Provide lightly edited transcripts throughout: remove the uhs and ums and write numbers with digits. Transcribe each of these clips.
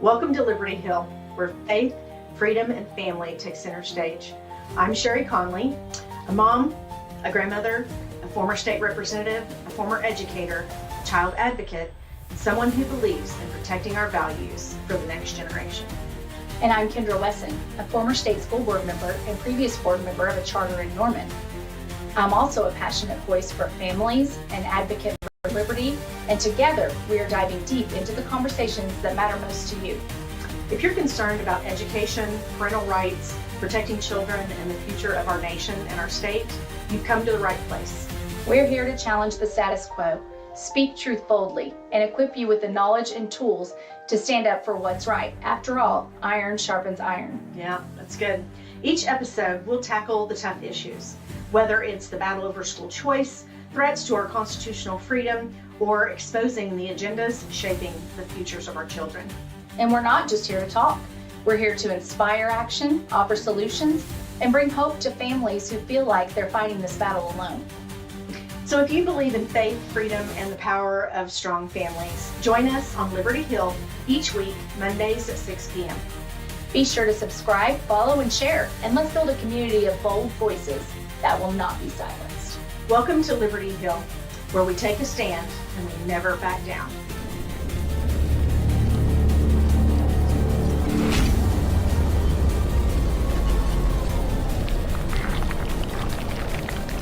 Welcome to Liberty Hill, where faith, freedom, and family take center stage. I'm Sherrie Conley, a mom, a grandmother, a former state representative, a former educator, a child advocate, and someone who believes in protecting our values for the next generation. And I'm Kendra Wesson, a former state school board member and previous board member of a charter in Norman. I'm also a passionate voice for families and advocate for liberty, and together we are diving deep into the conversations that matter most to you. If you're concerned about education, parental rights, protecting children, and the future of our nation and our state, you've come to the right place. We're here to challenge the status quo, speak truth boldly, and equip you with the knowledge and tools to stand up for what's right. After all, iron sharpens iron. Yeah, that's good. Each episode, we'll tackle the tough issues, whether it's the battle over school choice, threats to our constitutional freedom, or exposing the agendas shaping the futures of our children. And we're not just here to talk. We're here to inspire action, offer solutions, and bring hope to families who feel like they're fighting this battle alone. So if you believe in faith, freedom, and the power of strong families, join us on Liberty Hill each week, Mondays at 6 p.m. Be sure to subscribe, follow, and share, and let's build a community of bold voices that will not be silenced. Welcome to Liberty Hill, where we take a stand and we never back down.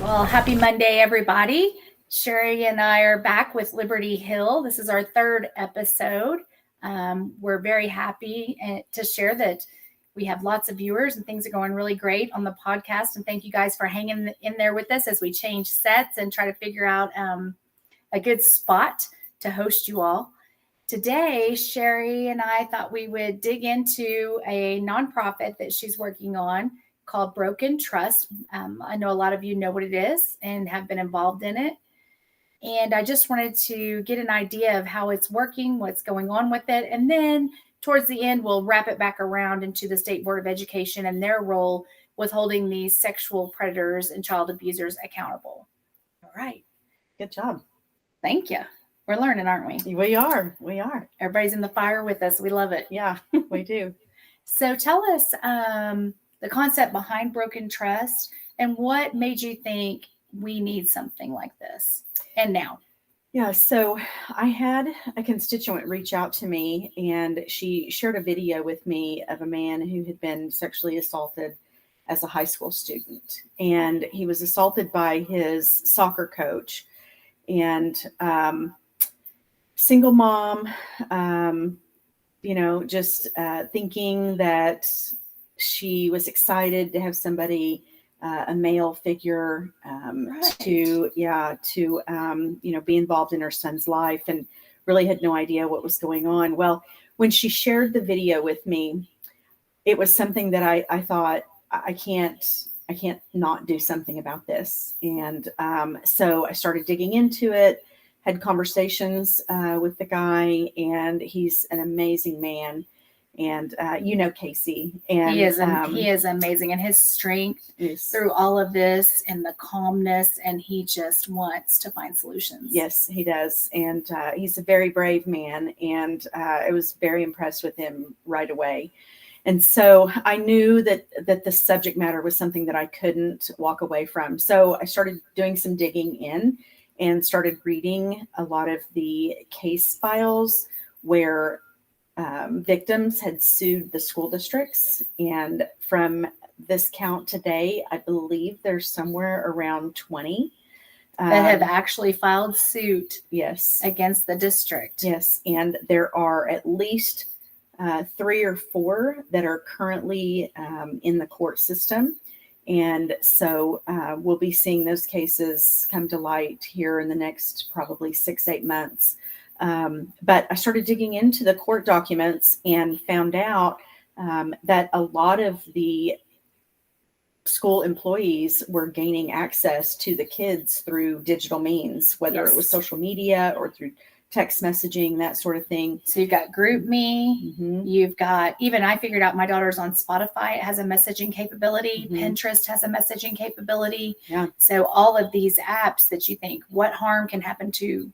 Well, happy Monday, everybody. Sherrie and I are back with Liberty Hill. This is our third episode. We're very happy to share that we have lots of viewers and things are going really great on the podcast. And thank you guys for hanging in there with us as we change sets and try to figure out a good spot to host you all. Today, Sherrie and I thought we would dig into a nonprofit that she's working on called Broken Trust. I know a lot of you know what it is and have been involved in it. And I just wanted to get an idea of how it's working, what's going on with it. And then towards the end, we'll wrap it back around into the State Board of Education and their role with holding these sexual predators and child abusers accountable. All right. Good job. Thank you. We're learning, aren't we? We are. Everybody's in the fire with us. We love it. Yeah, we do. So tell us the concept behind Broken Trust and what made you think we need something like this and now. Yeah, so I had a constituent reach out to me and she shared a video with me of a man who had been sexually assaulted as a high school student. And he was assaulted by his soccer coach and single mom, just thinking that she was excited to have somebody, a male figure, to be involved in her son's life, and really had no idea what was going on. Well, when she shared the video with me, it was something that I thought I can't not do something about this. And so I started digging into it, had conversations with the guy, and he's an amazing man. And Casey, and he is amazing, and his strength through all of this and the calmness, and he just wants to find solutions. Yes, he does. And he's a very brave man, and I was very impressed with him right away. And so I knew that the subject matter was something that I couldn't walk away from. So I started doing some digging in and started reading a lot of the case files where victims had sued the school districts. And from this count today, I believe there's somewhere around 20 that have actually filed suit against the district. Yes. And there are at least 3 or 4 that are currently in the court system. And so we'll be seeing those cases come to light here in the next probably 6-8 months. But I started digging into the court documents and found out that a lot of the school employees were gaining access to the kids through digital means, whether it was social media or through text messaging, that sort of thing. So you've got GroupMe, you've got, even I figured out my daughter's on Spotify. It has a messaging capability. Pinterest has a messaging capability. Yeah. So all of these apps that you think, what harm can happen to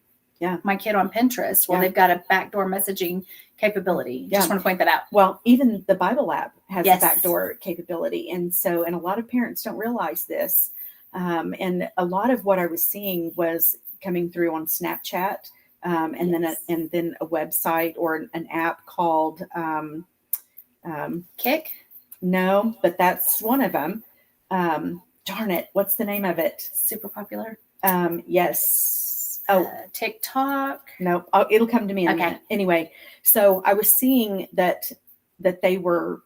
my kid on Pinterest. Well, they've got a backdoor messaging capability. Just want to point that out. Well, even the Bible app has a Yes. backdoor capability. And a lot of parents don't realize this. And a lot of what I was seeing was coming through on Snapchat, and then a website or an app called Kick? No, but that's one of them. Darn it, what's the name of it? Super popular. Yes. TikTok. No, it'll come to me in a minute. Anyway, so I was seeing that they were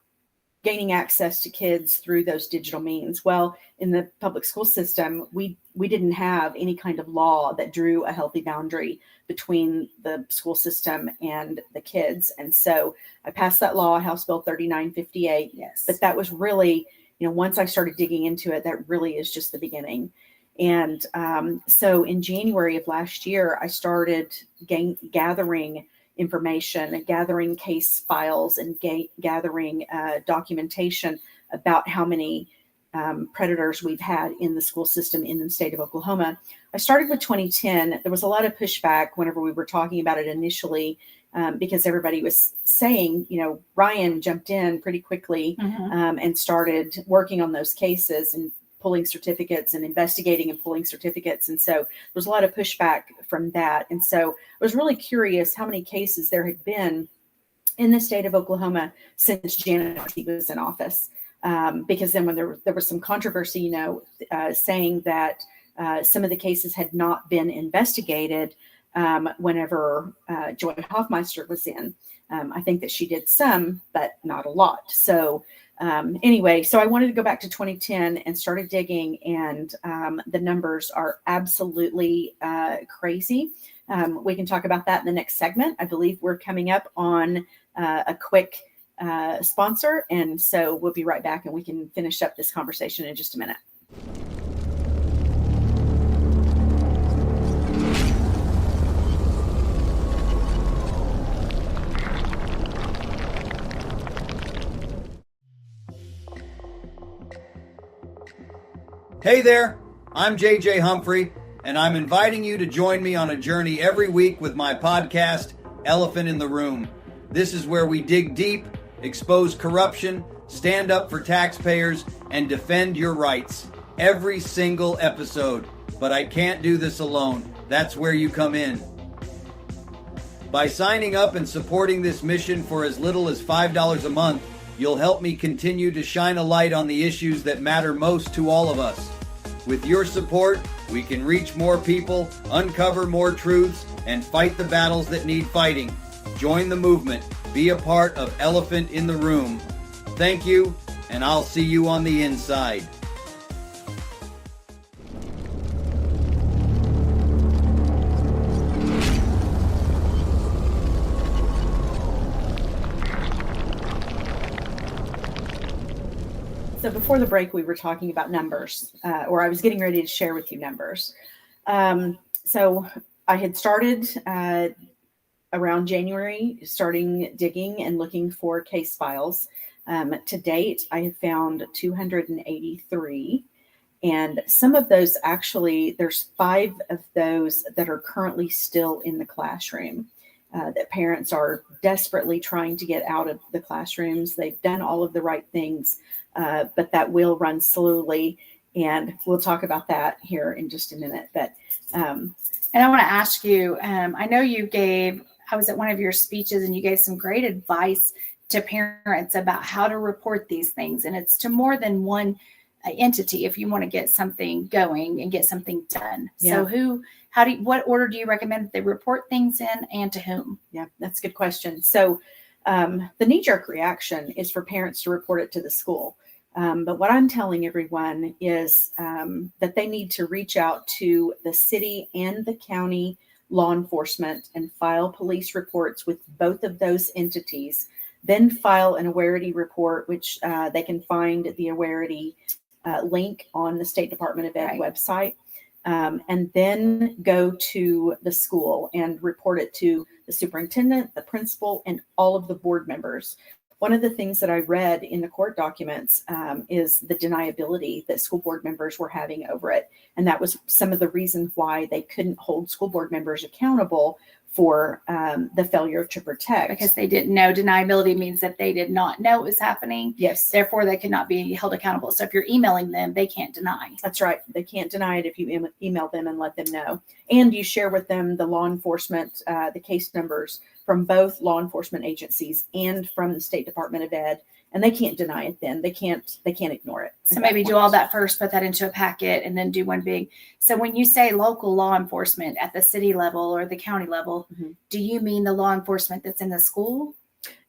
gaining access to kids through those digital means. Well, in the public school system, we didn't have any kind of law that drew a healthy boundary between the school system and the kids. And so I passed that law, House Bill 3958. Yes. But that was really, once I started digging into it, that really is just the beginning. And so in January of last year, I started gathering information, gathering case files, and gathering documentation about how many predators we've had in the school system in the state of Oklahoma. I started with 2010. There was a lot of pushback whenever we were talking about it initially, because everybody was saying, Ryan jumped in pretty quickly and started working on those cases and pulling certificates and investigating and pulling certificates. And so there's a lot of pushback from that. And so I was really curious how many cases there had been in the state of Oklahoma since Janet was in office. Because then when there was some controversy, saying that some of the cases had not been investigated whenever Joy Hoffmeister was in. I think that she did some, but not a lot. So anyway, so I wanted to go back to 2010 and started digging, and the numbers are absolutely crazy. We can talk about that in the next segment. I believe we're coming up on a quick sponsor, and so we'll be right back and we can finish up this conversation in just a minute. Hey there, I'm JJ Humphrey, and I'm inviting you to join me on a journey every week with my podcast, Elephant in the Room. This is where we dig deep, expose corruption, stand up for taxpayers, and defend your rights. Every single episode. But I can't do this alone. That's where you come in. By signing up and supporting this mission for as little as $5 a month, you'll help me continue to shine a light on the issues that matter most to all of us. With your support, we can reach more people, uncover more truths, and fight the battles that need fighting. Join the movement. Be a part of Elephant in the Room. Thank you, and I'll see you on the inside. So before the break, we were talking about numbers, or I was getting ready to share with you numbers. So I had started around January, starting digging and looking for case files. To date, I have found 283. And some of those actually, there's 5 of those that are currently still in the classroom. That parents are desperately trying to get out of the classrooms. They've done all of the right things, but that will run slowly. And we'll talk about that here in just a minute. But and I want to ask you, I know I was at one of your speeches and you gave some great advice to parents about how to report these things. And it's to more than one entity if you want to get something going and get something done. Yeah. So what order do you recommend that they report things in, and to whom? Yeah, that's a good question. So the knee-jerk reaction is for parents to report it to the school. But what I'm telling everyone is that they need to reach out to the city and the county law enforcement and file police reports with both of those entities, then file an Awarity report, which they can find the Awarity link on the State Department of Ed website, and then go to the school and report it to the superintendent, the principal, and all of the board members. one of the things that I read in the court documents is the deniability that school board members were having over it. And that was some of the reasons why they couldn't hold school board members accountable for the failure to protect. Because they didn't know. Deniability means that they did not know it was happening. Yes. Therefore, they could not be held accountable. So if you're emailing them, they can't deny. That's right. They can't deny it if you email them and let them know. And you share with them the law enforcement, the case numbers from both law enforcement agencies and from the State Department of Ed. And they can't deny it then. They can't ignore it. So maybe do all that first, put that into a packet, and then do one big. So when you say local law enforcement at the city level or the county level, do you mean the law enforcement that's in the school?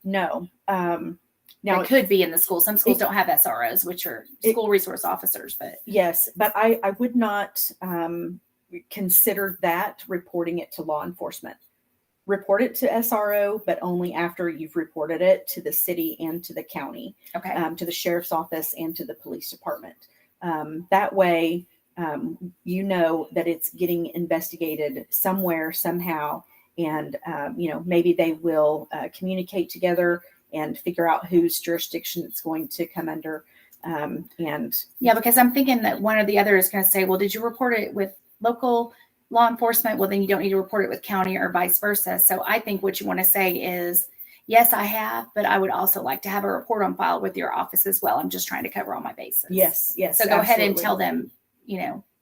No. Now it could be in the school. Some schools don't have SROs, which are school resource officers, but yes, but I would not consider that reporting it to law enforcement. Report it to SRO, but only after you've reported it to the city and to the county, to the sheriff's office and to the police department. That way, you know that it's getting investigated somewhere, somehow, and maybe they will communicate together and figure out whose jurisdiction it's going to come under. Because I'm thinking that one or the other is going to say, well, did you report it with local law enforcement? Well, then you don't need to report it with county or vice versa. So I think what you want to say is, yes, I have, but I would also like to have a report on file with your office as well. I'm just trying to cover all my bases. Yes. So go ahead and tell them,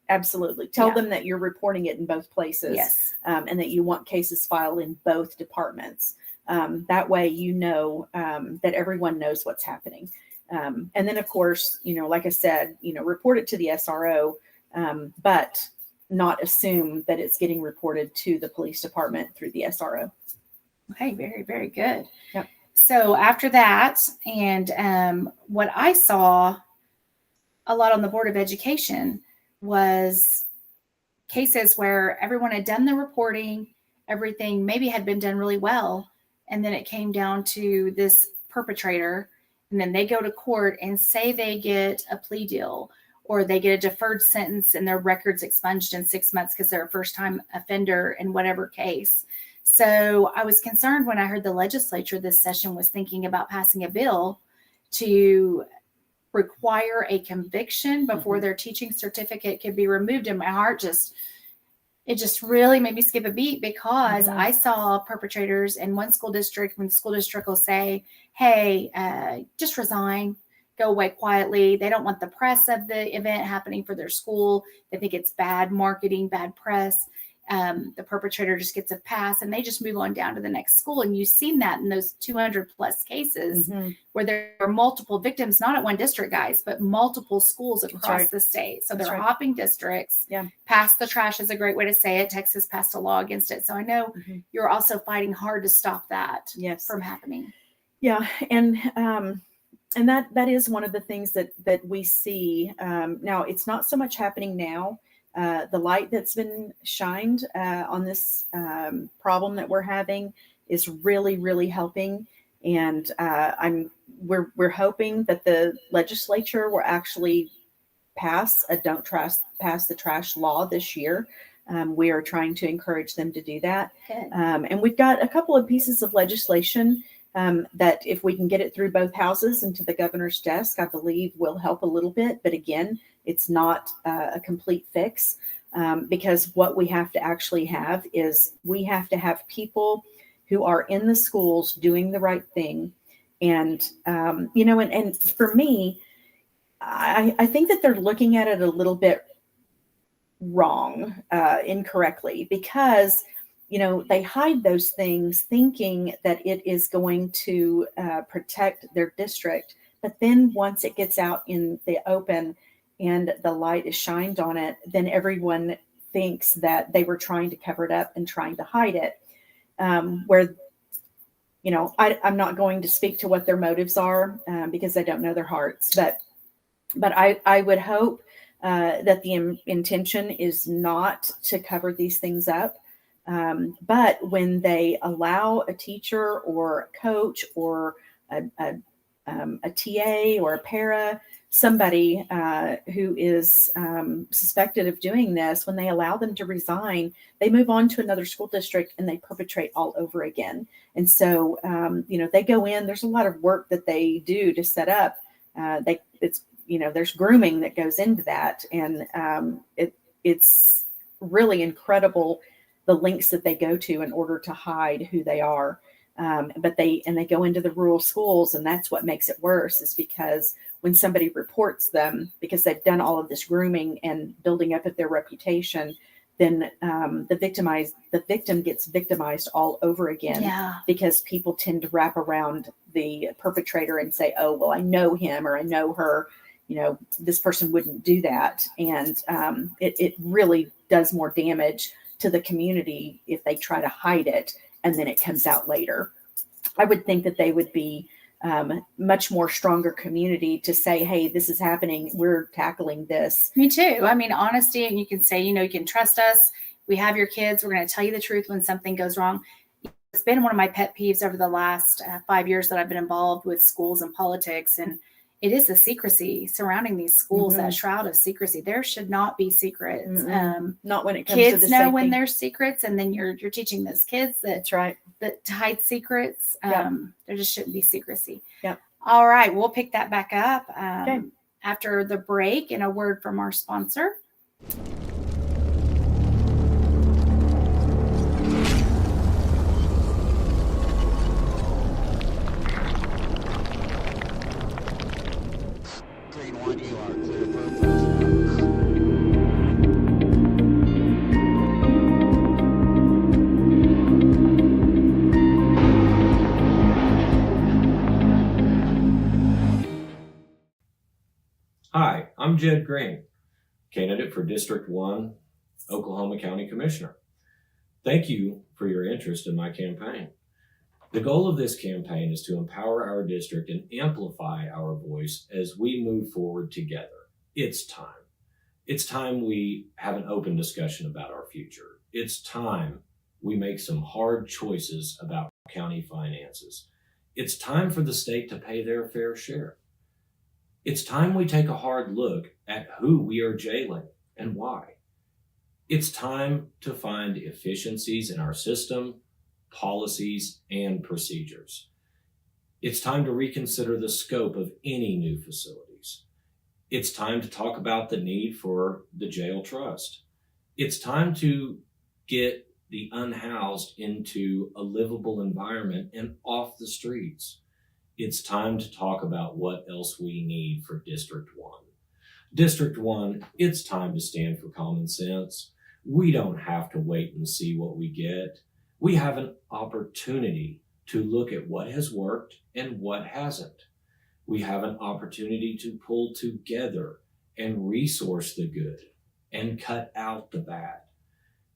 Absolutely. Tell them that you're reporting it in both places. Yes. And that you want cases filed in both departments. That way, that everyone knows what's happening. And then, of course, like I said, report it to the SRO, but not assume that it's getting reported to the police department through the SRO. Okay, very, very good. Yep. So after that, and what I saw a lot on the Board of Education was cases where everyone had done the reporting, everything maybe had been done really well, and then it came down to this perpetrator, and then they go to court and say they get a plea deal, or they get a deferred sentence and their records expunged in 6 months because they're a first-time offender in whatever case. So I was concerned when I heard the legislature this session was thinking about passing a bill to require a conviction before their teaching certificate could be removed. And my heart it just really made me skip a beat, because I saw perpetrators in one school district, when the school district will say, hey, just resign, go away quietly. They don't want the press of the event happening for their school. They think it's bad marketing, bad press. The perpetrator just gets a pass and they just move on down to the next school. And you've seen that in those 200 plus cases where there are multiple victims, not at one district, guys, but multiple schools across the state. So they're hopping districts. Yeah. Pass the trash is a great way to say it. Texas passed a law against it. So I know you're also fighting hard to stop that from happening. Yeah. And that is one of the things that we see. Now, it's not so much happening now. The light that's been shined on this problem that we're having is really, really helping. And we're hoping that the legislature will actually pass a don't pass the trash law this year. We are trying to encourage them to do that. And we've got a couple of pieces of legislation that if we can get it through both houses and to the governor's desk, I believe will help a little bit. But again, it's not a complete fix, because what we have to actually have is we have to have people who are in the schools doing the right thing. And, and for me, I think that they're looking at it a little bit wrong, incorrectly, because they hide those things thinking that it is going to protect their district. But then once it gets out in the open and the light is shined on it, then everyone thinks that they were trying to cover it up and trying to hide it. I'm not going to speak to what their motives are because I don't know their hearts. But I would hope that the intention is not to cover these things up. But when they allow a teacher or a coach or a TA or a para somebody who is suspected of doing this, when they allow them to resign, they move on to another school district and they perpetrate all over again. And so, they go in, there's a lot of work that they do to set up. There's grooming that goes into that. And it's really incredible the lengths that they go to in order to hide who they are. But they go into the rural schools, and that's what makes it worse, is because when somebody reports them because they've done all of this grooming and building up of their reputation, then the victim gets victimized all over again. Yeah. Because people tend to wrap around the perpetrator and say, oh, well, I know him or I know her, this person wouldn't do that. And it really does more damage to the community if they try to hide it and then it comes out later. I would think that they would be much more stronger community to say, hey, this is happening. We're tackling this. Me too. I mean, honesty, and you can say, you can trust us. We have your kids. We're going to tell you the truth when something goes wrong. It's been one of my pet peeves over the last 5 years that I've been involved with schools and politics. And it is the secrecy surrounding these schools, that shroud of secrecy. There should not be secrets. Not when it comes kids to the know safety. when there's secrets, and then you're teaching those kids that That's right. that to hide secrets. Yep. There just shouldn't be secrecy. Yep. All right, we'll pick that back up Okay. after the break, and a word from our sponsor. Hi, I'm Jed Green, candidate for District 1, Oklahoma County Commissioner. Thank you for your interest in my campaign. The goal of this campaign is to empower our district and amplify our voice as we move forward together. It's time. It's time we have an open discussion about our future. It's time we make some hard choices about county finances. It's time for the state to pay their fair share. It's time we take a hard look at who we are jailing and why. It's time to find efficiencies in our system, policies, and procedures. It's time to reconsider the scope of any new facilities. It's time to talk about the need for the jail trust. It's time to get the unhoused into a livable environment and off the streets. It's time to talk about what else we need for District 1. District 1, it's time to stand for common sense. We don't have to wait and see what we get. We have an opportunity to look at what has worked and what hasn't. We have an opportunity to pull together and resource the good and cut out the bad.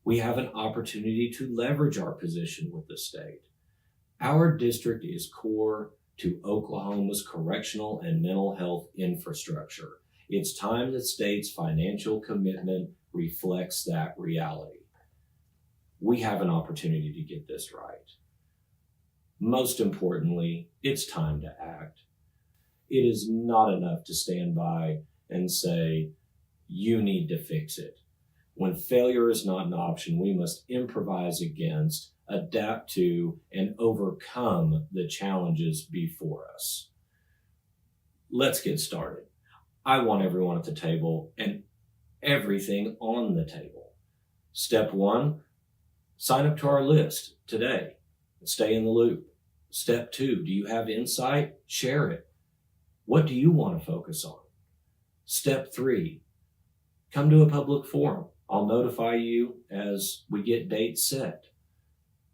We have an opportunity to leverage our position with the state. Our district is core to Oklahoma's correctional and mental health infrastructure. It's time the state's financial commitment reflects that reality. We have an opportunity to get this right. Most importantly, it's time to act. It is not enough to stand by and say, you need to fix it. When failure is not an option, we must improvise against, adapt to, and overcome the challenges before us. Let's get started. I want everyone at the table and everything on the table. Step 1, sign up to our list today and stay in the loop. Step 2, do you have insight? Share it. What do you want to focus on? Step 3, come to a public forum. I'll notify you as we get dates set.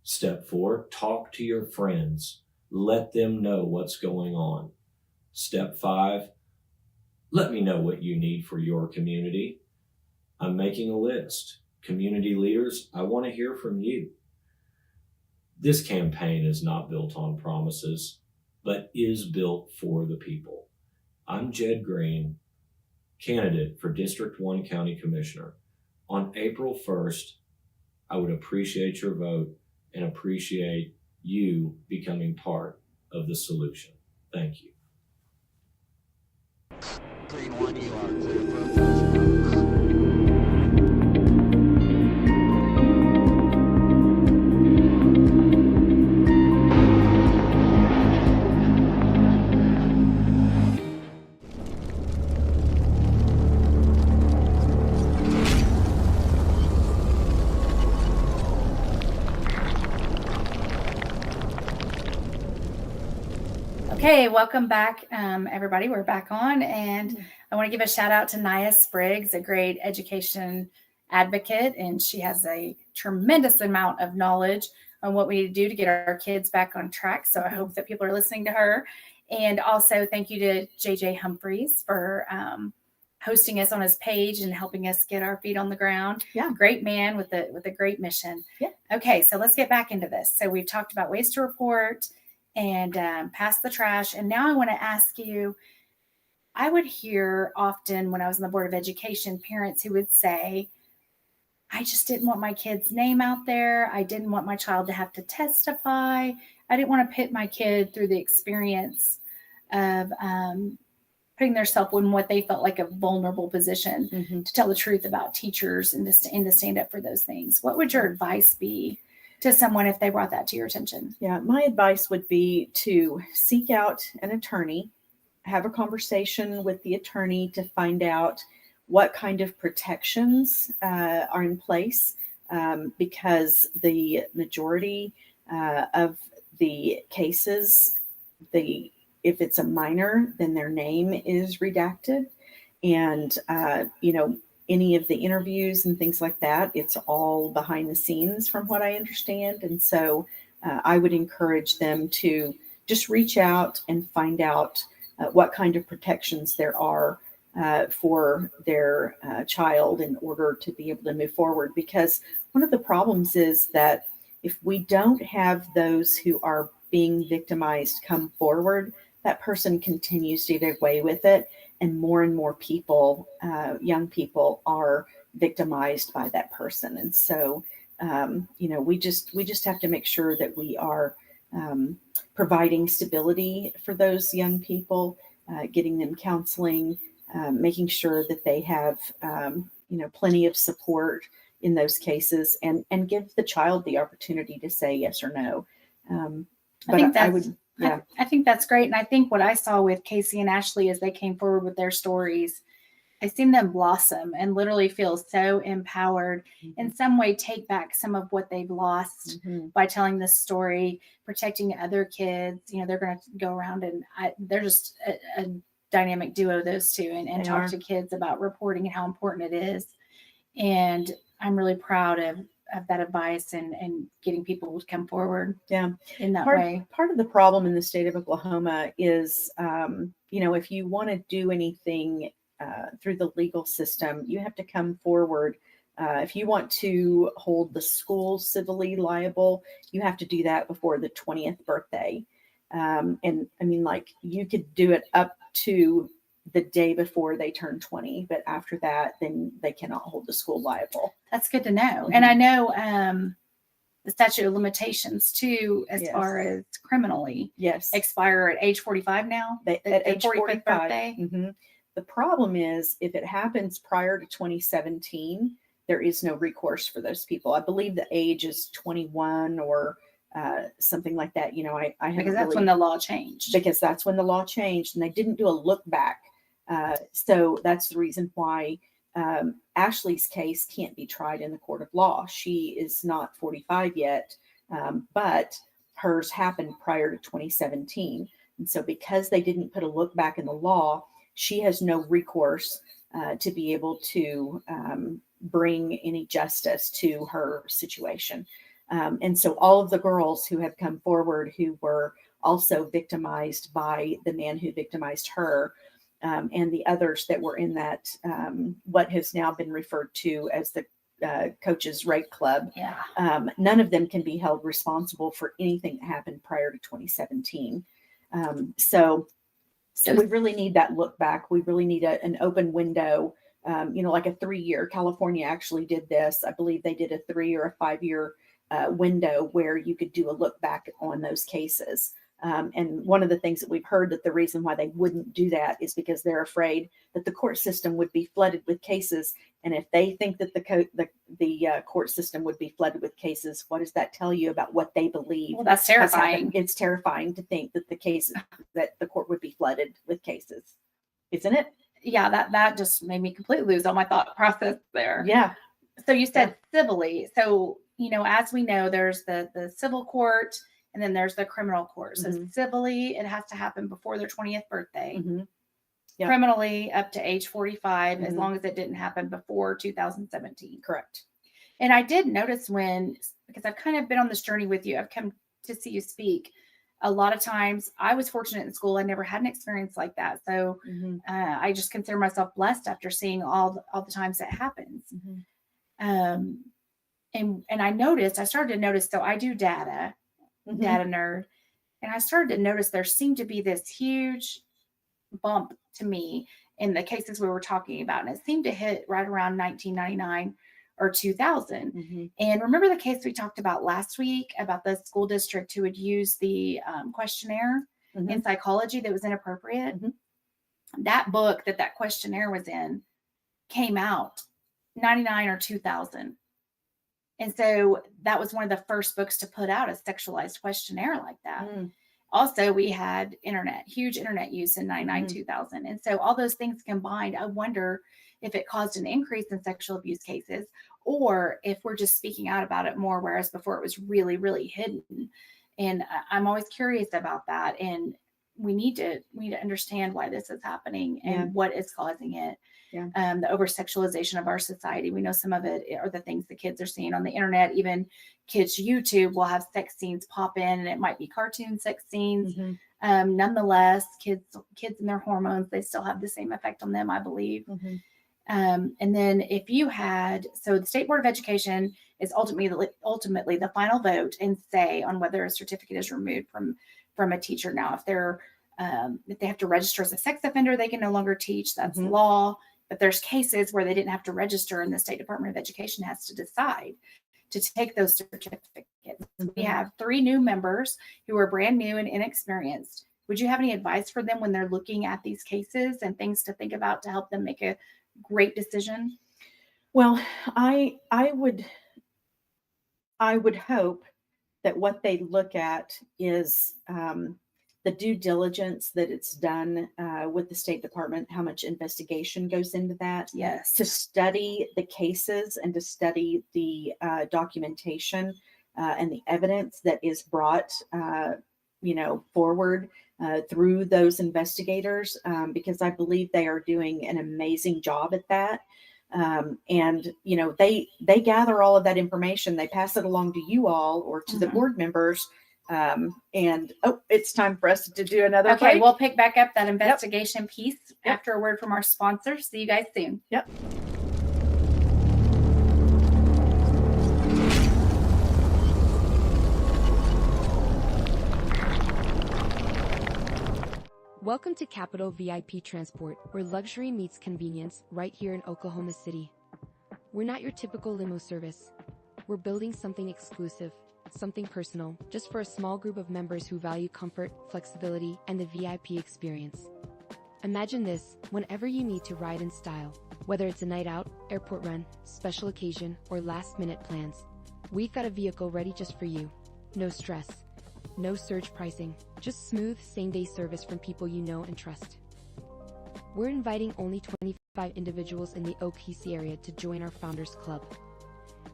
Step 4, talk to your friends. Let them know what's going on. Step 5, let me know what you need for your community. I'm making a list. Community leaders, I want to hear from you. This campaign is not built on promises, but is built for the people. I'm Jed Green, candidate for District 1 County Commissioner. On April 1st, I would appreciate your vote and appreciate you becoming part of the solution. Thank you. 3-1, you are clear for approach. Okay, welcome back, everybody. We're back on, and I want to give a shout out to Naya Spriggs, a great education advocate, and she has a tremendous amount of knowledge on what we need to do to get our kids back on track. So I hope that people are listening to her. And also thank you to JJ Humphreys for hosting us on his page and helping us get our feet on the ground. Yeah. Great man with a great mission. Yeah. Okay, so let's get back into this. So we've talked about ways to report and pass the trash. And now I want to ask you, I would hear often when I was on the Board of Education, parents who would say, I just didn't want my kid's name out there. I didn't want my child to have to testify. I didn't want to put my kid through the experience of putting themselves in what they felt like a vulnerable position to tell the truth about teachers and to stand up for those things. What would your advice be to someone if they brought that to your attention? Yeah, my advice would be to seek out an attorney, have a conversation with the attorney to find out what kind of protections are in place, because the majority of the cases, if it's a minor, then their name is redacted, and any of the interviews and things like that, it's all behind the scenes from what I understand. And so I would encourage them to just reach out and find out what kind of protections there are for their child in order to be able to move forward. Because one of the problems is that if we don't have those who are being victimized come forward, that person continues to get away with it. And more people, young people, are victimized by that person. And so, we just have to make sure that we are providing stability for those young people, getting them counseling, making sure that they have, plenty of support in those cases, and give the child the opportunity to say yes or no. I think that's great. And I think what I saw with Casey and Ashley as they came forward with their stories, I've seen them blossom and literally feel so empowered, in some way take back some of what they've lost by telling this story, protecting other kids. They're going to go around and they're just a dynamic duo, those two, and talk to kids about reporting and how important it is. And I'm really proud of that advice and getting people to come forward in that way. Part of the problem in the state of Oklahoma is, if you want to do anything through the legal system, you have to come forward. If you want to hold the school civilly liable, you have to do that before the 20th birthday. And I mean, you could do it up to the day before they turn 20, but after that, then they cannot hold the school liable. That's good to know. And I know the statute of limitations too, as far as criminally, expire at age 45 now. At age 45. Birthday. The problem is, if it happens prior to 2017, there is no recourse for those people. I believe the age is 21 or something like that. I haven't, because that's when the law changed. Because that's when the law changed, and they didn't do a look back. So that's the reason why Ashley's case can't be tried in the court of law. She is not 45 yet, but hers happened prior to 2017. And so because they didn't put a look back in the law, she has no recourse to be able to bring any justice to her situation. And so all of the girls who have come forward who were also victimized by the man who victimized her, and the others that were in that, what has now been referred to as the Coaches Rape Club, none of them can be held responsible for anything that happened prior to 2017. So we really need that look back. We really need an open window, like a 3-year. California actually did this. I believe they did a 3 or a 5 year window where you could do a look back on those cases. And one of the things that we've heard that the reason why they wouldn't do that is because they're afraid that the court system would be flooded with cases. And if they think that the court system would be flooded with cases, what does that tell you about what they believe? Well, that's has happened? terrifying. It's terrifying to think that that the court would be flooded with cases, isn't it? Yeah, that just made me completely lose all my thought process there. Yeah. So you said civilly. So, as we know, there's the civil court and then there's the criminal court. So civilly, it has to happen before their 20th birthday. Mm-hmm. Yep. Criminally, up to age 45, as long as it didn't happen before 2017. Correct. And I did notice because I've kind of been on this journey with you, I've come to see you speak. A lot of times I was fortunate in school. I never had an experience like that. So I just consider myself blessed after seeing all the times that happens. And I started to notice, so I do data nerd. And I started to notice there seemed to be this huge bump to me in the cases we were talking about. And it seemed to hit right around 1999 or 2000. And remember the case we talked about last week about the school district who would use the questionnaire in psychology that was inappropriate? That book that questionnaire was in came out 99 or 2000. And so that was one of the first books to put out a sexualized questionnaire like that. Also, we had huge internet use in 99, 2000. And so all those things combined, I wonder if it caused an increase in sexual abuse cases or if we're just speaking out about it more, whereas before it was really, really hidden. And I'm always curious about that. And we need to understand why this is happening and what is causing it. The over-sexualization of our society. We know some of it are the things the kids are seeing on the internet. Even kids' YouTube will have sex scenes pop in, and it might be cartoon sex scenes. Nonetheless, kids and their hormones, they still have the same effect on them, I believe. And then so the State Board of Education is ultimately the final vote and say on whether a certificate is removed from a teacher. Now, if they have to register as a sex offender, they can no longer teach. That's law. But there's cases where they didn't have to register, and the State Department of Education has to decide to take those certificates. We have 3 new members who are brand new and inexperienced. Would you have any advice for them when they're looking at these cases and things to think about to help them make a great decision? Well, I would hope that what they look at is the due diligence that it's done with the State Department, how much investigation goes into that. Yes. To study the cases and to study the documentation and the evidence that is brought, forward through those investigators, because I believe they are doing an amazing job at that. And they gather all of that information, they pass it along to you all or to the board members. And it's time for us to do another Okay, break. we'll pick back up that investigation piece after a word from our sponsors. See you guys soon. Yep. Welcome to Capital VIP Transport, where luxury meets convenience right here in Oklahoma City. We're not your typical limo service. We're building something exclusive, something personal, just for a small group of members who value comfort, flexibility, and the VIP experience. Imagine this whenever you need to ride in style, whether it's a night out, airport run, special occasion, or last-minute plans. We've got a vehicle ready just for you. No stress. No surge pricing, just smooth same-day service from people you know and trust. We're inviting only 25 individuals in the OKC area to join our Founders Club.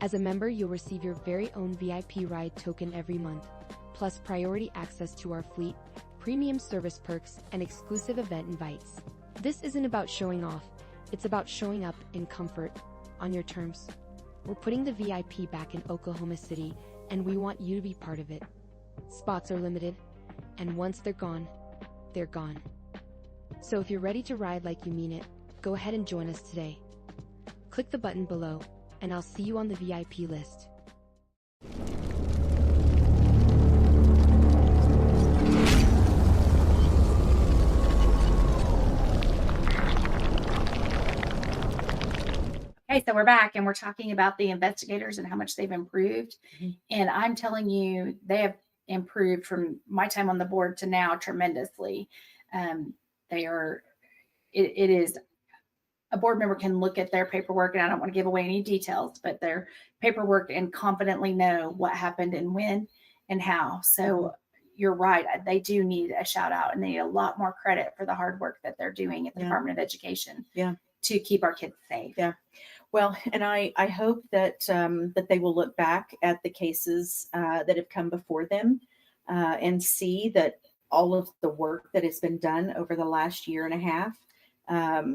As a member, you'll receive your very own VIP ride token every month, plus priority access to our fleet, premium service perks, and exclusive event invites. This isn't about showing off, it's about showing up in comfort, on your terms. We're putting the VIP back in Oklahoma City, and we want you to be part of it. Spots are limited, and once they're gone, they're gone. So if you're ready to ride like you mean it, go ahead and join us today. Click the button below, and I'll see you on the VIP list. Okay, so we're back and we're talking about the investigators and how much they've improved. And I'm telling you, they have improved from my time on the board to now tremendously. It is, a board member can look at their paperwork, and I don't want to give away any details, but their paperwork, and confidently know what happened and when and how. So you're right. They do need a shout out, and they need a lot more credit for the hard work that they're doing at the Department of Education to keep our kids safe. Yeah. Well, and I hope that that they will look back at the cases that have come before them and see that all of the work that has been done over the last year and a half,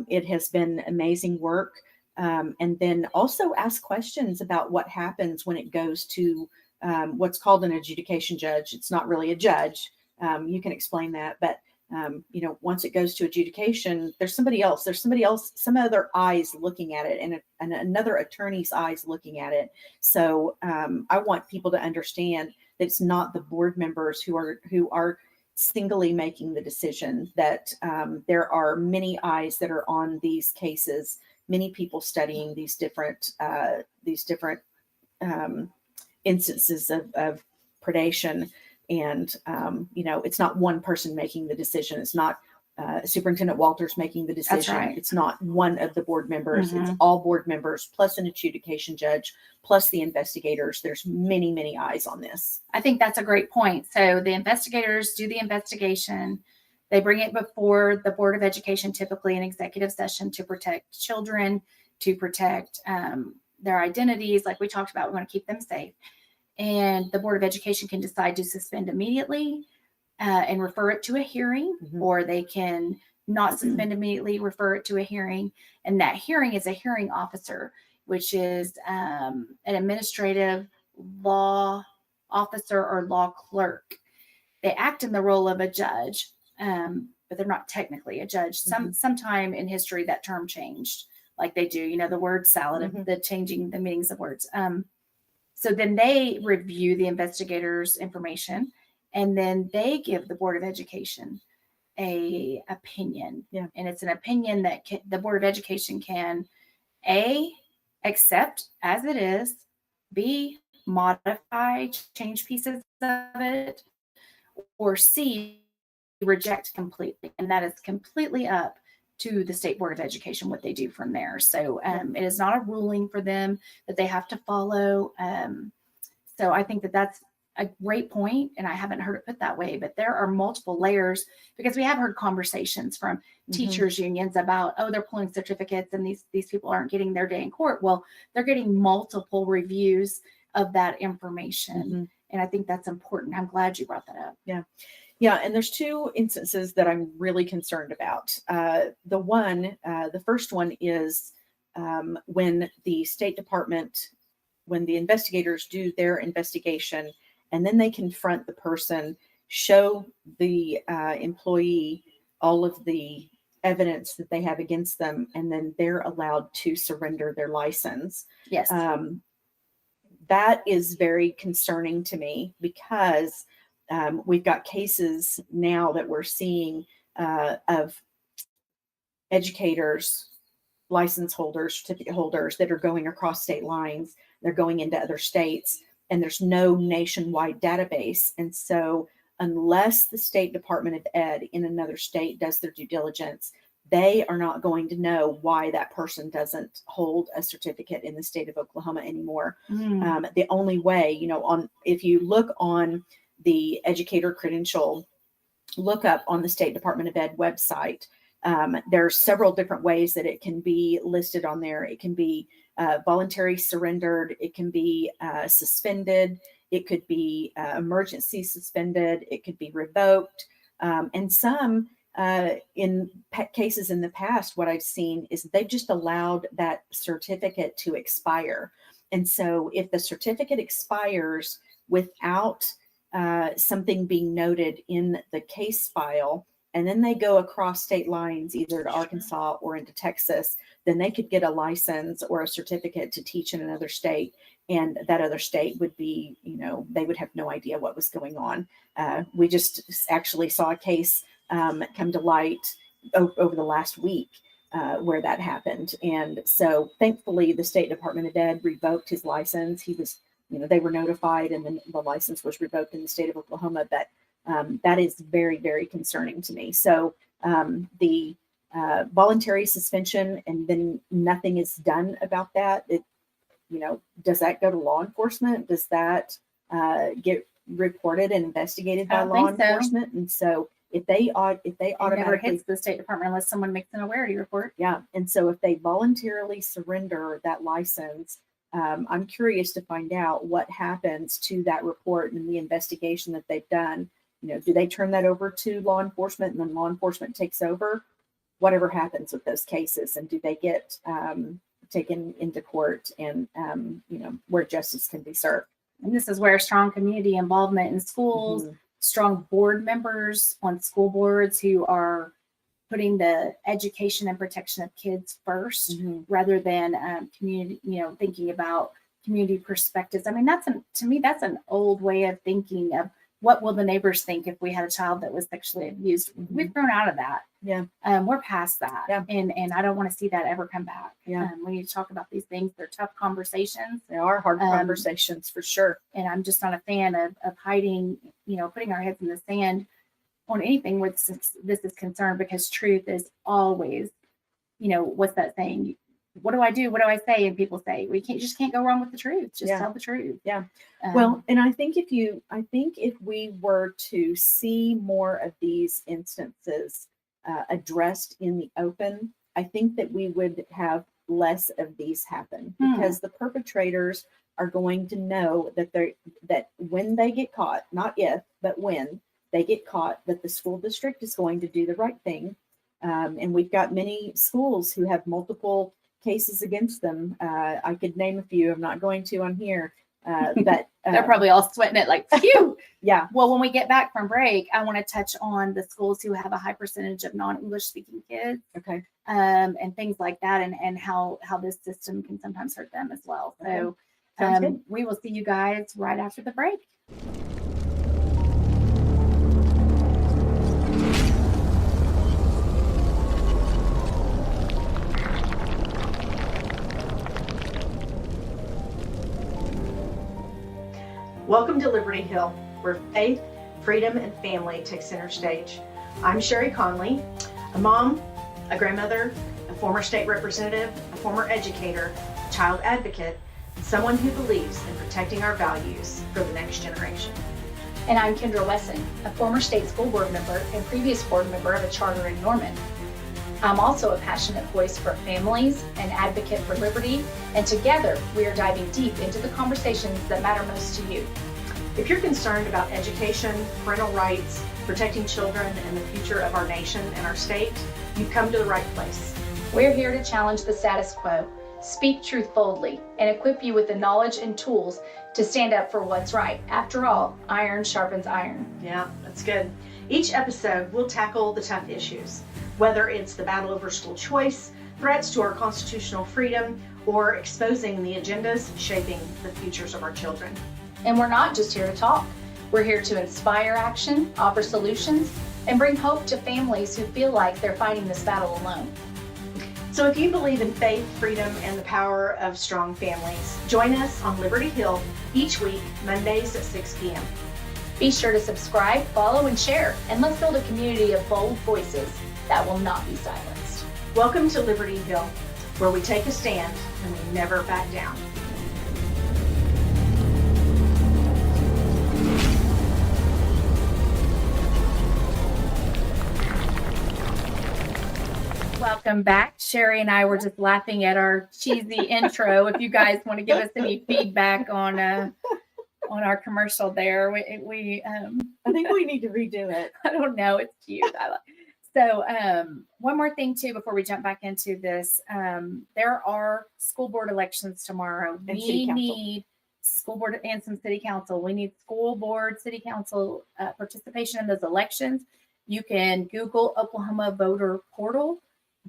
it has been amazing work. And then also ask questions about what happens when it goes to what's called an adjudication judge. It's not really a judge. You can explain that, but once it goes to adjudication, there's somebody else, some other eyes looking at it, and another attorney's eyes looking at it. So I want people to understand that it's not the board members who are singly making the decision, that there are many eyes that are on these cases, many people studying these different instances of predation. And, it's not one person making the decision. It's not Superintendent Walters making the decision. That's right. It's not one of the board members. It's all board members, plus an adjudication judge, plus the investigators. There's many, many eyes on this. I think that's a great point. So the investigators do the investigation. They bring it before the Board of Education, typically in executive session, to protect children, to protect their identities. Like we talked about, we want to keep them safe. And the Board of Education can decide to suspend immediately and refer it to a hearing, or they can not suspend immediately, refer it to a hearing. And that hearing is a hearing officer, which is an administrative law officer or law clerk. They act in the role of a judge, but they're not technically a judge. Sometime in history, that term changed, like they do, the word salad, the changing the meanings of words. So then they review the investigator's information, and then they give the Board of Education a opinion. Yeah. And it's an opinion that the Board of Education can A, accept as it is, B, modify, change pieces of it, or C, reject completely. And that is completely up to the State Board of Education, what they do from there. So it is not a ruling for them that they have to follow. So I think that that's a great point, and I haven't heard it put that way, but there are multiple layers, because we have heard conversations from teachers unions about, they're pulling certificates and these people aren't getting their day in court. Well, they're getting multiple reviews of that information. And I think that's important. I'm glad you brought that up. Yeah. Yeah. And there's two instances that I'm really concerned about. The first one is when the State Department, when the investigators do their investigation, and then they confront the person, show the employee all of the evidence that they have against them, and then they're allowed to surrender their license. Yes. That is very concerning to me, because we've got cases now that we're seeing of educators, license holders, certificate holders that are going across state lines. They're going into other states, and there's no nationwide database. And so unless the State Department of Ed in another state does their due diligence, they are not going to know why that person doesn't hold a certificate in the state of Oklahoma anymore. The only way, if you look on the educator credential lookup on the State Department of Ed website, there are several different ways that it can be listed on there. It can be voluntary surrendered. It can be suspended. It could be emergency suspended. It could be revoked. And some in cases in the past, what I've seen is they've just allowed that certificate to expire. And so if the certificate expires without something being noted in the case file, and then they go across state lines, either to Arkansas or into Texas, then they could get a license or a certificate to teach in another state. And that other state would be, they would have no idea what was going on. We just actually saw a case come to light over the last week where that happened. And so thankfully the State Department of Ed revoked his license. He was they were notified and then the license was revoked in the state of Oklahoma. But that is very, very concerning to me. So the voluntary suspension and then nothing is done about that. Does that go to law enforcement? Does that get reported and investigated by law enforcement? And so if they It never automatically hits the State Department unless someone makes an awarity report. yeah, and so if they voluntarily surrender that license, I'm curious to find out what happens to that report and the investigation that they've done. Do they turn that over to law enforcement and then law enforcement takes over? Whatever happens with those cases, and do they get taken into court and where justice can be served? And this is where strong community involvement in schools, strong board members on school boards who are putting the education and protection of kids first rather than community, thinking about community perspectives. I mean, to me, that's an old way of thinking of what will the neighbors think if we had a child that was sexually abused. We've grown out of that. Yeah. We're past that. Yeah. And I don't want to see that ever come back. Yeah. We need to talk about these things. They're tough conversations. They are hard conversations for sure. And I'm just not a fan of hiding, putting our heads in the sand on anything where this is concerned, because truth is always, what's that saying? What do I do? What do I say? And people say, you just can't go wrong with the truth. Just tell the truth. Yeah. Well, and I think if we were to see more of these instances addressed in the open, I think that we would have less of these happen, because the perpetrators are going to know that when they get caught, not if, but when they get caught, that the school district is going to do the right thing. And we've got many schools who have multiple cases against them. I could name a few. I'm not going to on here, but they're probably all sweating it like, phew. Yeah. Well, when we get back from break, I want to touch on the schools who have a high percentage of non-English speaking kids. Okay. And things like that, and how this system can sometimes hurt them as well. So we will see you guys right after the break. Welcome to Liberty Hill, where faith, freedom, and family take center stage. I'm Sherrie Conley, a mom, a grandmother, a former state representative, a former educator, a child advocate, and someone who believes in protecting our values for the next generation. And I'm Kendra Wesson, a former state school board member and previous board member of a charter in Norman. I'm also a passionate voice for families, an advocate for liberty, and together we are diving deep into the conversations that matter most to you. If you're concerned about education, parental rights, protecting children, and the future of our nation and our state, you've come to the right place. We're here to challenge the status quo, speak truth boldly, and equip you with the knowledge and tools to stand up for what's right. After all, iron sharpens iron. Yeah, that's good. Each episode, we'll tackle the tough issues, whether it's the battle over school choice, threats to our constitutional freedom, or exposing the agendas shaping the futures of our children. And we're not just here to talk. We're here to inspire action, offer solutions, and bring hope to families who feel like they're fighting this battle alone. So if you believe in faith, freedom, and the power of strong families, join us on Liberty Hill each week, Mondays at 6 p.m. Be sure to subscribe, follow, and share, and let's build a community of bold voices that will not be silenced. Welcome to Liberty Hill, where we take a stand and we never back down. Welcome back. Sherrie and I were just laughing at our cheesy intro. If you guys want to give us any feedback on our commercial there, we I think we need to redo it. I don't know. It's cute. So one more thing too, before we jump back into this, there are school board elections tomorrow. And we city council. need school board and some city council. We need school board, city council participation in those elections. You can Google Oklahoma voter portal,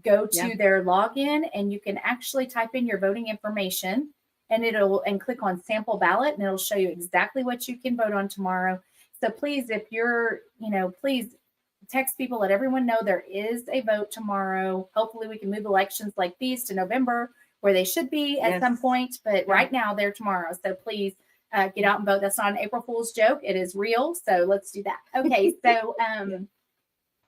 go to their login, and you can actually type in your voting information, and click on sample ballot, and it'll show you exactly what you can vote on tomorrow. So please, if you're, please text people, let everyone know there is a vote tomorrow. Hopefully we can move elections like these to November, where they should be at some point, but right now they're tomorrow. So please Get out and vote. That's not an April Fool's joke. It is real. So let's do that. Okay. So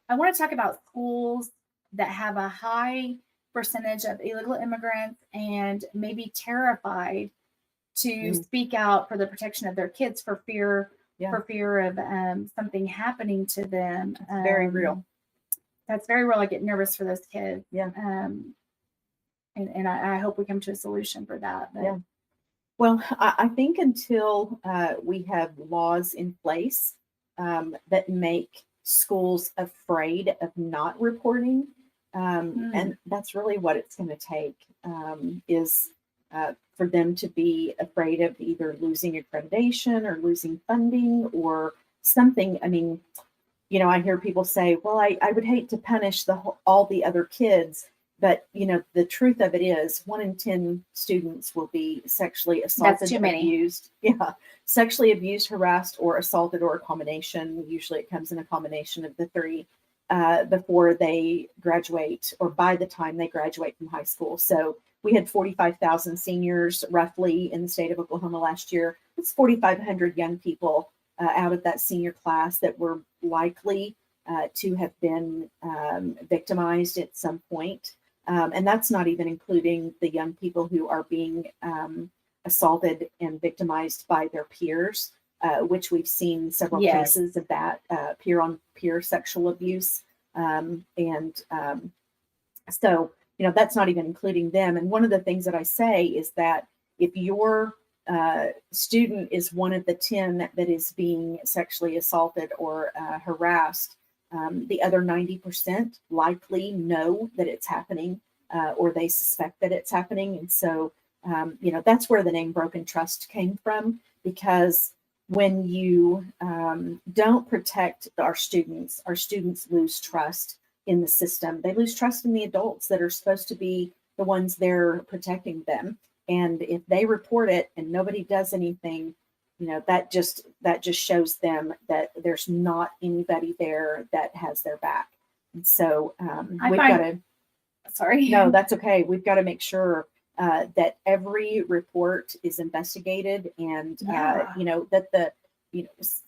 I want to talk about schools that have a high percentage of illegal immigrants and maybe terrified to speak out for the protection of their kids for fear of something happening to them. Very real. That's very real. I get nervous for those kids. Yeah. And I hope we come to a solution for that. But. Yeah. Well, I think until we have laws in place that make schools afraid of not reporting, and that's really what it's going to take, is for them to be afraid of either losing accreditation or losing funding or something. I mean, you know, I hear people say, well, I would hate to punish all the other kids. But, you know, the truth of it is 1 in 10 students will be sexually assaulted, That's too many. abused. Yeah. Sexually abused, harassed, or assaulted, or a combination. Usually it comes in a combination of the three before they graduate or by the time they graduate from high school. So we had 45,000 seniors roughly in the state of Oklahoma last year. It's 4,500 young people out of that senior class that were likely to have been victimized at some point. And that's not even including the young people who are being assaulted and victimized by their peers, which we've seen several cases of that peer-on-peer sexual abuse. So, you know, that's not even including them. And one of the things that I say is that if your student is 1 of the 10 that is being sexually assaulted or harassed, the other 90% likely know that it's happening or they suspect that it's happening. And so, you know, that's where the name Broken Trust came from, because when you don't protect our students lose trust in the system. They lose trust in the adults that are supposed to be the ones there protecting them. And if they report it and nobody does anything, you know, that just shows them that there's not anybody there that has their back. And so No, that's okay. We've got to make sure that every report is investigated, and you know, that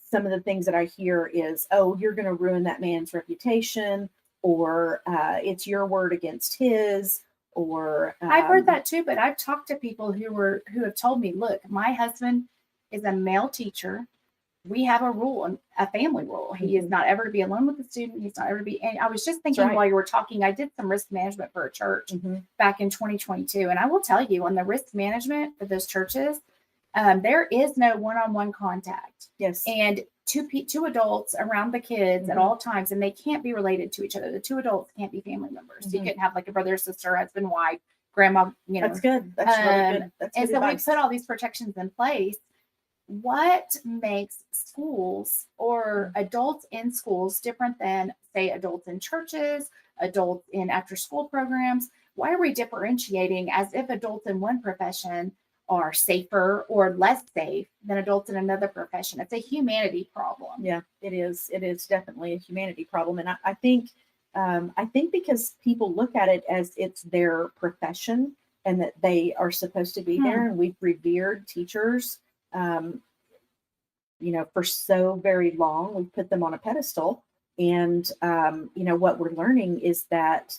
some of the things that I hear is, oh, you're going to ruin that man's reputation, or it's your word against his. Or I've heard that too, but I've talked to people who have told me, look, my husband is a male teacher. We have a rule, a family rule. He is not ever to be alone with the student. He's not ever to be. And I was just thinking while you were talking, I did some risk management for a church back in 2022. And I will tell you, on the risk management for those churches, there is no one-on-one contact. Yes. And two adults around the kids at all times, and they can't be related to each other. The two adults can't be family members. So you couldn't have like a brother, sister, husband, wife, grandma, you know. That's good. That's really good. That's and good so advice. we put all these protections in place. What makes schools or adults in schools different than, say, adults in churches, adults in after-school programs? Why are we differentiating as if adults in one profession are safer or less safe than adults in another profession? It's a humanity problem. Yeah, it is. It is definitely a humanity problem. And I think because people look at it as it's their profession and that they are supposed to be there, and we've revered teachers, you know, for so very long. We've put them on a pedestal. And, you know, what we're learning is that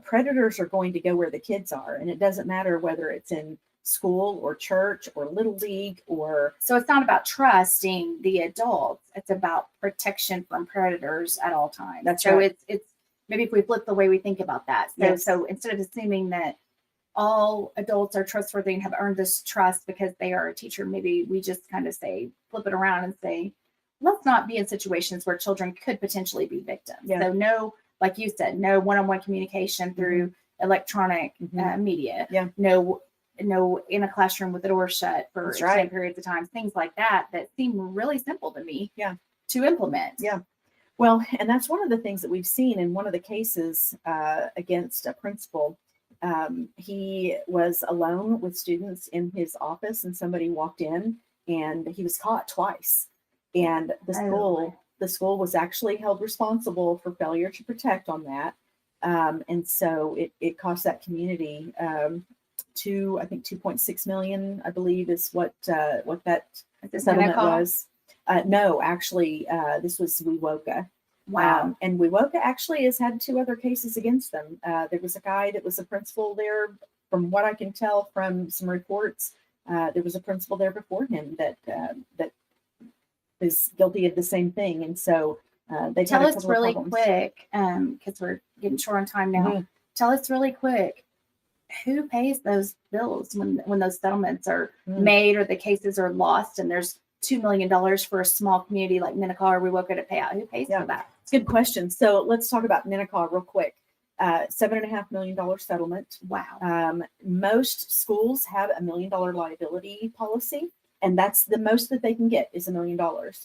predators are going to go where the kids are. And it doesn't matter whether it's in school or church or little league or. So it's not about trusting the adults. It's about protection from predators at all times. That's so right. It's maybe if we flip the way we think about that. So instead of assuming that all adults are trustworthy and have earned this trust because they are a teacher, maybe we just kind of flip it around and say, let's not be in situations where children could potentially be victims. Yeah. So no, like you said, no one-on-one communication through electronic media. Yeah. No, in a classroom with the door shut for That's right. extended periods of time, things like that seem really simple to me to implement. Yeah. Well, and that's one of the things that we've seen in one of the cases against a principal. He was alone with students in his office, and somebody walked in, and he was caught twice. And the school was actually held responsible for failure to protect on that. And so it cost that community I think 2.6 million, I believe, is what that Is this settlement Minnecaw? was. No, actually, this was Wewoka. Wow. And Wewoka actually has had 2 other cases against them. There was a guy that was a principal there, from what I can tell from some reports. There was a principal there before him that is guilty of the same thing, and so they've Tell had a us couple really of problems. quick, because we're getting short on time now. Mhm. Tell us really quick, who pays those bills when those settlements are Mm. made or the cases are lost and there's $2 million for a small community like Minnecaw or Wewoka to pay out? Who pays for that? It's a good question. So let's talk about Minnecaw real quick. $7.5 million settlement. Wow. Most schools have $1 million liability policy, and that's the most that they can get is $1 million.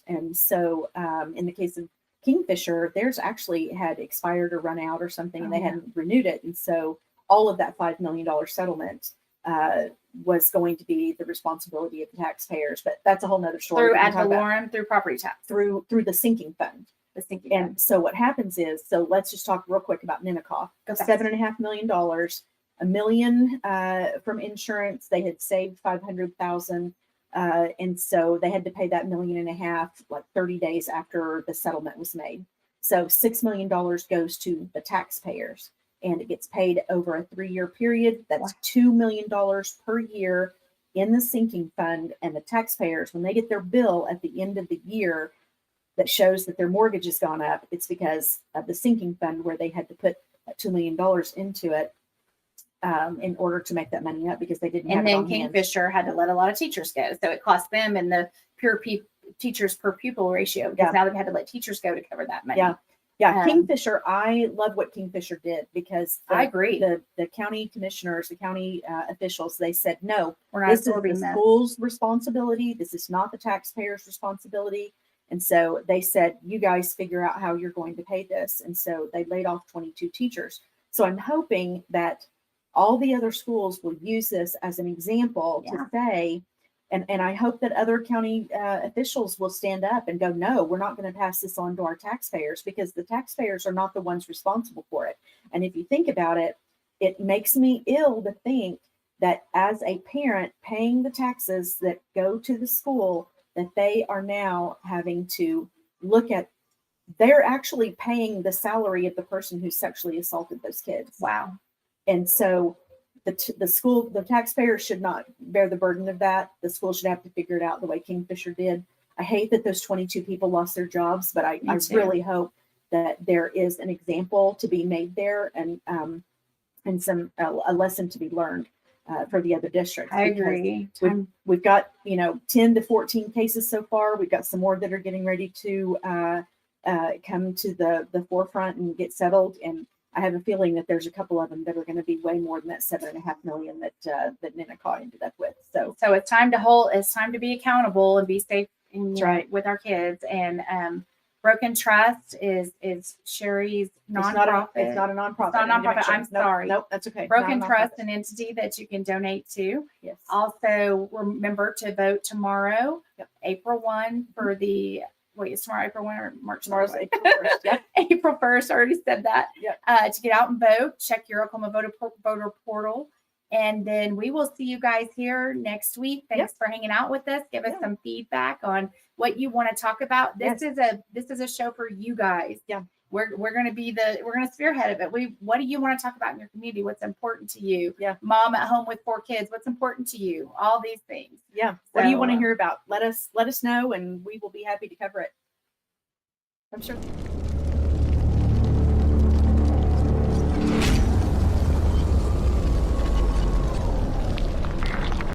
And so in the case of Kingfisher, theirs actually had expired or run out or something, and they hadn't renewed it. And so all of that $5 million settlement was going to be the responsibility of the taxpayers. But that's a whole nother story. Through we can ad talk about. valorem, through property tax. Through the sinking fund. The sinking And fund. so what happens is, so let's just talk real quick about Minnecaw. Go fast. $7.5 million, $1 million from insurance. They had saved 500,000, and so they had to pay that $1.5 million like 30 days after the settlement was made. So $6 million goes to the taxpayers, and it gets paid over a 3-year period. That's $2 million per year in the sinking fund, and the taxpayers, when they get their bill at the end of the year that shows that their mortgage has gone up, it's because of the sinking fund where they had to put $2 million into it in order to make that money up, because they didn't have And it then on hand. Kingfisher had to let a lot of teachers go. So it cost them in the teachers per pupil ratio, because now they've had to let teachers go to cover that money. Yeah. Kingfisher, I love what Kingfisher did, because I agree. The county commissioners, the county officials, they said, no, We're not this is the absorbing that. school's responsibility. This is not the taxpayers' responsibility. And so they said, you guys figure out how you're going to pay this. And so they laid off 22 teachers. So I'm hoping that all the other schools will use this as an example to say, and I hope that other county officials will stand up and go, no, we're not going to pass this on to our taxpayers, because the taxpayers are not the ones responsible for it. And if you think about it, it makes me ill to think that as a parent paying the taxes that go to the school, that they are now having to look at, they're actually paying the salary of the person who sexually assaulted those kids. Wow. And so the school, the taxpayers should not bear the burden of that. The school should have to figure it out the way Kingfisher did. I hate that those 22 people lost their jobs, but I really hope that there is an example to be made there, and a lesson to be learned for the other districts. I agree. We've got 10 to 14 cases so far. We've got some more that are getting ready to come to the forefront and get settled. And I have a feeling that there's a couple of them that are going to be way more than that $7.5 million that Minnecaw ended up with. So it's time to be accountable and be safe with our kids. And Broken Trust is Sherrie's nonprofit. It's not a nonprofit. It's not a nonprofit. I'm sorry. Nope, that's okay. Broken Trust, an entity that you can donate to. Yes. Also, remember to vote tomorrow, April 1 for the. Wait, is tomorrow April 1 or March? Tomorrow's April 1st. Yep. April 1st. I already said that. Yep. To get out and vote, check your Oklahoma voter portal. And then we will see you guys here next week. Thanks for hanging out with us. Give us some feedback on what you want to talk about. This is a show for you guys. Yeah. We're going to spearhead of it. What do you want to talk about in your community? What's important to you? Yeah. Mom at home with 4 kids. What's important to you? All these things. Yeah. What do you want to hear about? Let us know, and we will be happy to cover it. I'm sure.